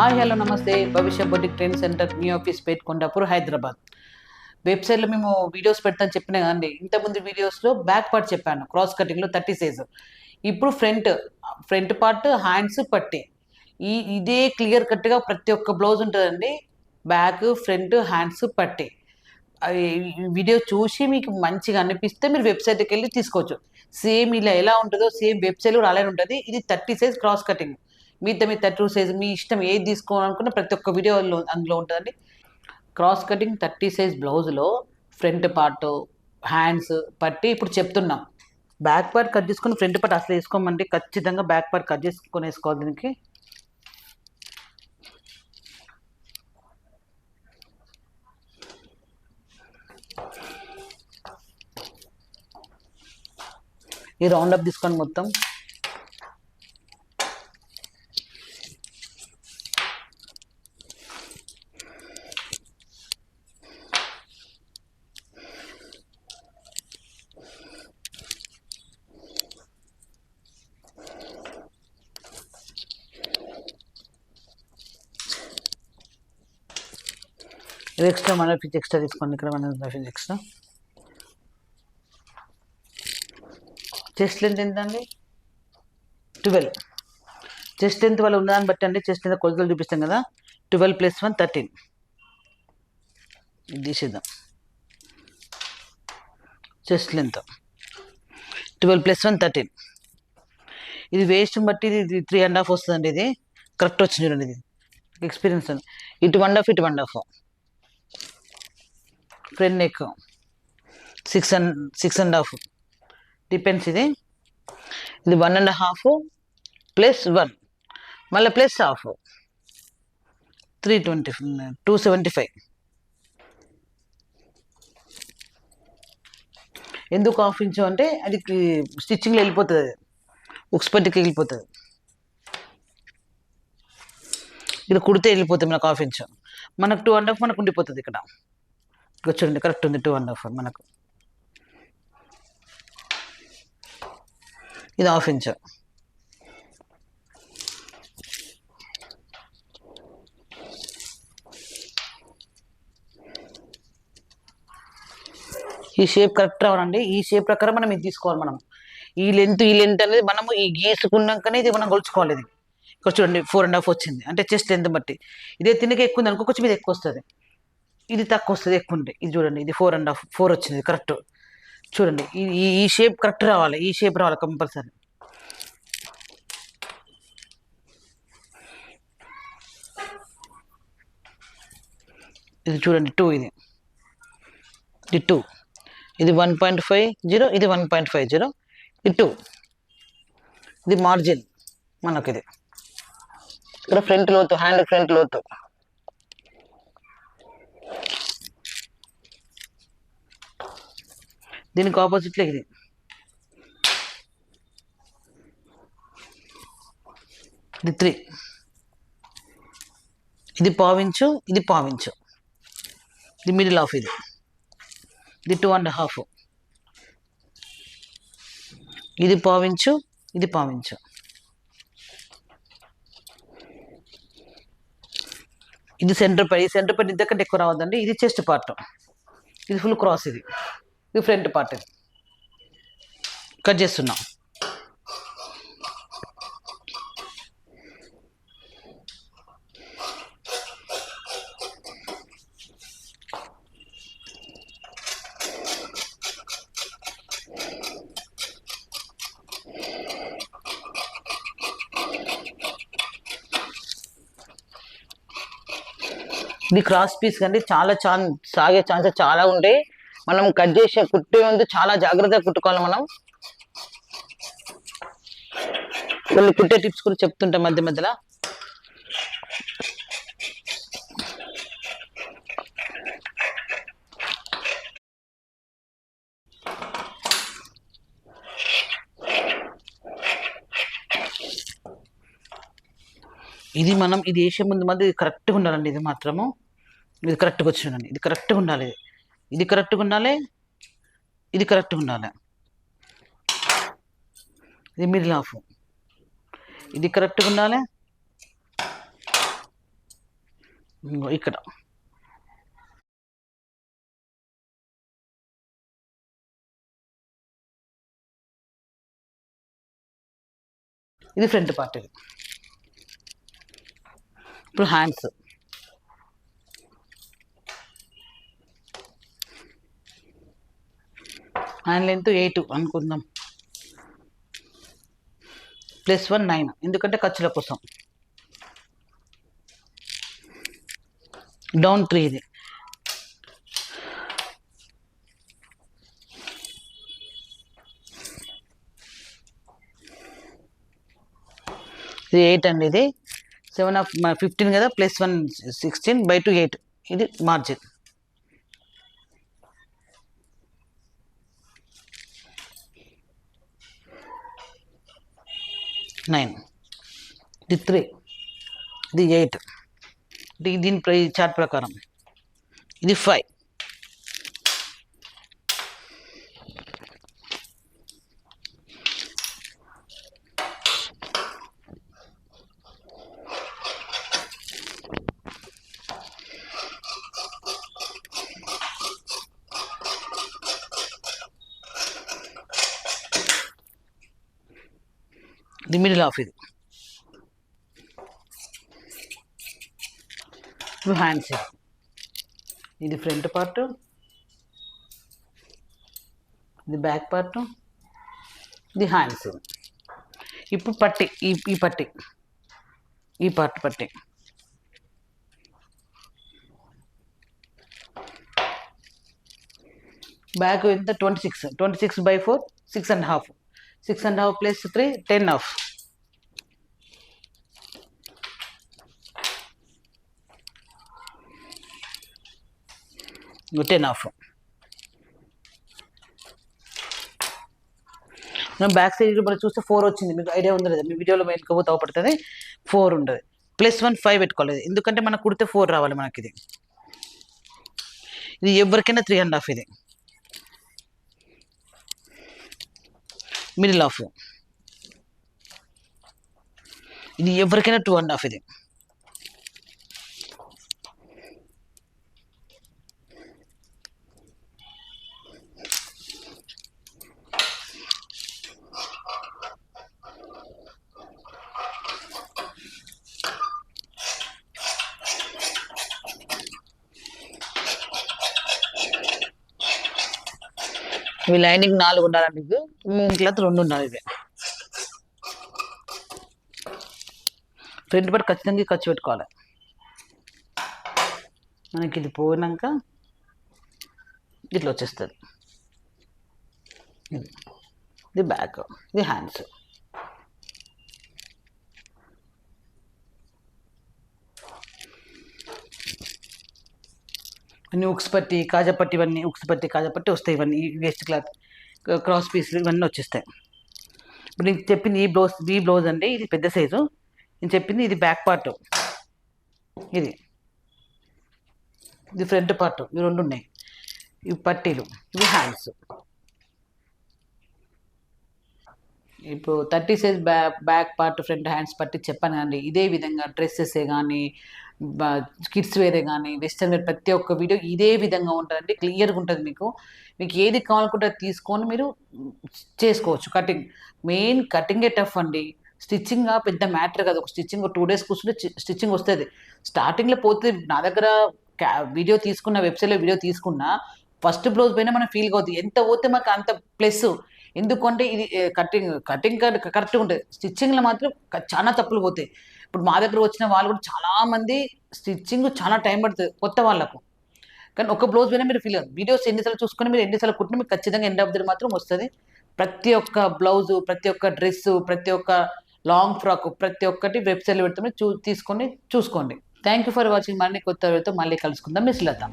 Hi hello నమస్తే Bhavishya boutique training centre new office పేట్ కొండాపూర్ హైదరాబాద్. వెబ్సైట్లో మేము వీడియోస్ పెడతాను చెప్పినా కదండి. ఇంతకుముందు వీడియోస్లో బ్యాక్ పార్ట్ చెప్పాను, క్రాస్ కటింగ్లో 30 సైజు. ఇప్పుడు ఫ్రంట్ పార్ట్, హ్యాండ్స్, పట్టి ఇదే క్లియర్ కట్గా ప్రతి ఒక్క బ్లౌజ్ ఉంటుందండి. బ్యాక్, ఫ్రంట్, హ్యాండ్స్, పట్టి వీడియో చూసి మీకు మంచిగా అనిపిస్తే మీరు వెబ్సైట్కి వెళ్ళి తీసుకోవచ్చు. సేమ్ ఇలా ఎలా ఉంటుందో సేమ్ వెబ్సైట్లో అలానే ఉంటుంది. ఇది 30 సైజ్ క్రాస్ కటింగ్. మీతో మీ 32 సైజ్ మీ ఇష్టం ఏది తీసుకోవాలనుకున్న ప్రతి ఒక్క వీడియో అందులో ఉంటుందండి. క్రాస్ కటింగ్ 30 సైజ్ బ్లౌజ్లో ఫ్రంట్ పార్ట్, హ్యాండ్స్, పట్టి ఇప్పుడు చెప్తున్నాం. బ్యాక్ పార్ట్ కట్ చేసుకుని ఫ్రంట్ పార్ట్ అసలు వేసుకోమండి. ఖచ్చితంగా బ్యాక్ పార్ట్ కట్ చేసుకొని వేసుకోవాలి. దీనికి ఈ రౌండ్ అప్ తీసుకొని మొత్తం ఇది ఎక్స్ట్రా 1 ఫీజ్ ఎక్స్ట్రా తీసుకోండి. ఇక్కడ 1 ఫీజ్ ఎక్స్ట్రా. చెస్ట్ లెంత్ ఎంతండి? 12. చెస్ట్ లెంత్ వాళ్ళు ఉన్నదాన్ని బట్టి అండి. చెస్ట్ లెంత్ కొలతలు చూపిస్తాం కదా. 12 + 1 13. ఇది తీసేద్దాం. Chest length 12 + 1 13. ఇది వేస్ట్ బట్టి ఇది 3.5 వస్తుందండి. ఇది కరెక్ట్ వచ్చింది చూడండి. ఇది ఎక్స్పీరియన్స్ అండి. ఇటు 1.5 ఇటు 1.5. Front neck 6.5 depends. ఇది 1.5 + 1 మళ్ళీ +1/2 320 275. ఎందుకు 1/2 ఇంచు అంటే అది స్టిచ్చింగ్లో వెళ్ళిపోతుంది, అది ఉక్స్ పట్టికి వెళ్ళిపోతుంది. ఇక్కడ కుడితే వెళ్ళిపోతుంది మనకు 1/2 ఇంచు. మనకు 2.5 మనకు ఉండిపోతుంది. ఇక్కడ చూడండి కరెక్ట్ ఉంది 2.5 మనకు. ఇది 1/2 ఇంచు. ఈ షేప్ కరెక్ట్ రావాలండి. ఈ షేప్ ప్రకారం మనం ఇది తీసుకోవాలి. మనం ఈ లెంత్ అనేది మనము ఈ గీసుకున్నాకనే ఇది మనం కొలుచుకోవాలి. ఇది ఇక్కడ చూడండి 4.5 వచ్చింది అంటే చెస్ట్ లెంత్ బట్టి. ఇదే తినక ఎక్కువ ఉంది అనుకో, కొంచెం ఇది ఎక్కువ వస్తుంది. ఇది తక్కువ వస్తుంది, ఎక్కువ ఉంటే. ఇది చూడండి, ఇది 4.5 4 వచ్చింది కరెక్ట్. చూడండి ఈ షేప్ కరెక్ట్ రావాలి. ఈ షేప్ రావాలి కంపల్సరీ. ఇది చూడండి 2, ఇది 2, ఇది 1.50, ఇది 1.50, ఇది 2. ఇది మార్జిన్ మనకి. ఇది ఇక్కడ ఫ్రంట్ లోతు, హ్యాండ్ ఫ్రంట్ లోతు. దీనికి ఆపోజిట్లో ఇది ఇది 3. ఇది 1/2 ఇంచు, ఇది 1/2 ఇంచు. ఇది మిడిల్ ఆఫ్. ఇది 2.5. ఇది 1/2 ఇంచు, ఇది 1/2 ఇంచు. ఇది సెంటర్ పై. ఈ సెంటర్ పై ఇంతకంటే ఎక్కువ రావద్దండి. ఇది చెస్ట్ పార్ట్. ఇది ఫుల్ క్రాస్. ఇది ఫ్రంట్ పార్ట్. ఇది కట్ చేస్తున్నాం. ఇది క్రాస్ పీస్ కండి. చాలా సాగే ఛాన్సెస్ చాలా ఉంటాయి. మనం కట్ చేసి కుట్టే ముందు చాలా జాగ్రత్తగా కుట్టుకోవాలి. మనం కొన్ని కుట్టే టిప్స్ కూడా చెప్తుంటాం మధ్య మధ్యలో. ఇది మనం ఇది వేసే ముందు మధ్య ఇది కరెక్ట్గా ఉండాలండి. ఇది మాత్రము ఇది కరెక్ట్గా వచ్చిందండి. ఇది కరెక్ట్గా ఉండాలి. ఇది కరెక్ట్గా ఉండాలి. ఇది కరెక్ట్గా ఉండాలి. ఇది మిడిల్ ఆఫ్. ఇది కరెక్ట్గా ఉండాలి. ఇక్కడ ఇది ఫ్రంట్ పార్ట్. ఇది ఇప్పుడు హ్యాండ్స్. హ్యాండ్ లెంత్ 8 అనుకుందాం, +1 9, ఎందుకంటే ఖర్చుల కోసం. డౌన్ 3 ఇది. ఇది 8 అండి. ఇది 7 of 15 కదా, +1 16/2 8. ఇది మార్జిన్. నైన్. ఇది 3. ఇది 8. దీని చార్ట్ ప్రకారం ఇది 5. ది మిడిల్ ఆఫ్ ఇది. ఇప్పుడు హ్యాండ్స్. ఇది ఫ్రంట్ పార్ట్, ఇది బ్యాక్ పార్ట్, ఇది హ్యాండ్స్. ఇప్పుడు పట్టి, ఈ పట్టి, ఈ పార్ట్ పట్టి. బ్యాక్ ఎంత 26/4, 6.5. 6.5 + 3 10.5. బ్యాక్ సైడ్ మనం చూస్తే 4 వచ్చింది. మీకు ఐడియా ఉంది లేదా? మీ వీడియోలో వెళ్ళకపోతే అవపడుతుంది. 4 ఉండదు. +1 5 పెట్టుకోలేదు, ఎందుకంటే మనకు కుడితే 4 రావాలి మనకి. ఇది ఎవరికైనా 3.5. ఇది మిడిల్ ఆఫ్. ఇది ఎవరికైనా 2.5. ఇది ఇవి లైనింగ్ 4 ఉండాలండి. ఇది క్లాత్ 2 ఉండాలి. ఇది ఫ్రంట్ పార్ట్ ఖచ్చితంగా ఖర్చు పెట్టుకోవాలి. మనకి ఇది పోయినాక ఇట్లా వచ్చేస్తుంది. ఇది బ్యాక్, ఇది హ్యాండ్స్. అన్నీ ఉక్స్ పట్టి, కాజాపట్టి, ఇవన్నీ ఉక్స్ పట్టి, కాజాపట్టి వస్తాయి. ఇవన్నీ వేస్ట్ క్లాత్, క్రాస్ పీస్లు ఇవన్నీ వచ్చేస్తాయి. ఇప్పుడు నేను చెప్పింది ఈ బ్లౌజ్ అండి. ఇది పెద్ద సైజు. నేను చెప్పింది ఇది బ్యాక్ పార్ట్, ఇది ఫ్రంట్ పార్ట్. ఇవి 2 ఉన్నాయి. ఇవి పట్టీలు, ఇవి హ్యాండ్స్. ఇప్పుడు 30 size back part, front hands పట్టి చెప్పాను కదండి. ఇదే విధంగా డ్రెస్సెసే కానీ, కిడ్స్ వేరే కానీ, వెస్ట్రన్ వేర్, ప్రతి ఒక్క వీడియో ఇదే విధంగా ఉంటుందండి. క్లియర్గా ఉంటుంది. మీకు ఏది కావాలనుకుంటే తీసుకోని మీరు చేసుకోవచ్చు. కటింగ్, మెయిన్ కటింగే టఫ్ అండి. స్టిచ్చింగ్ పెద్ద మ్యాటర్ కాదు. ఒక స్టిచ్చింగ్ 2 days కూర్చుంటే స్టిచ్చింగ్ వస్తుంది. స్టార్టింగ్లో పోతే నా దగ్గర వీడియో తీసుకున్న, వెబ్సైట్లో వీడియో తీసుకున్న ఫస్ట్ బ్లౌజ్ పైన మనం ఫీల్ అవుతుంది. ఎంత పోతే మాకు అంత ప్లస్. ఎందుకంటే ఇది కటింగ్ కరెక్ట్గా ఉంటుంది. స్టిచ్చింగ్లో మాత్రం చాలా తప్పులు పోతాయి. ఇప్పుడు మా దగ్గర వచ్చిన వాళ్ళు కూడా చాలామంది స్టిచ్చింగ్ చాలా టైం పడుతుంది కొత్త వాళ్ళకు. కానీ ఒక బ్లౌజ్ పైన మీరు ఫీల్ అవుతుంది. వీడియోస్ ఎన్నిసార్లు చూసుకొని మీరు ఎన్నిసార్లు కుట్టినా మీకు ఖచ్చితంగా ఎండ్ ఆఫ్ ది మాత్రం వస్తుంది. ప్రతి ఒక్క బ్లౌజు, ప్రతి ఒక్క డ్రెస్సు, ప్రతి ఒక్క లాంగ్ ఫ్రాక్, ప్రతి ఒక్కటి వెబ్సైట్లో పెడుతుంది. తీసుకొని చూసుకోండి. Thank you for watching. మళ్ళీ కొత్త వీడియోతో మళ్ళీ కలుసుకుందాం. మిస్ లత.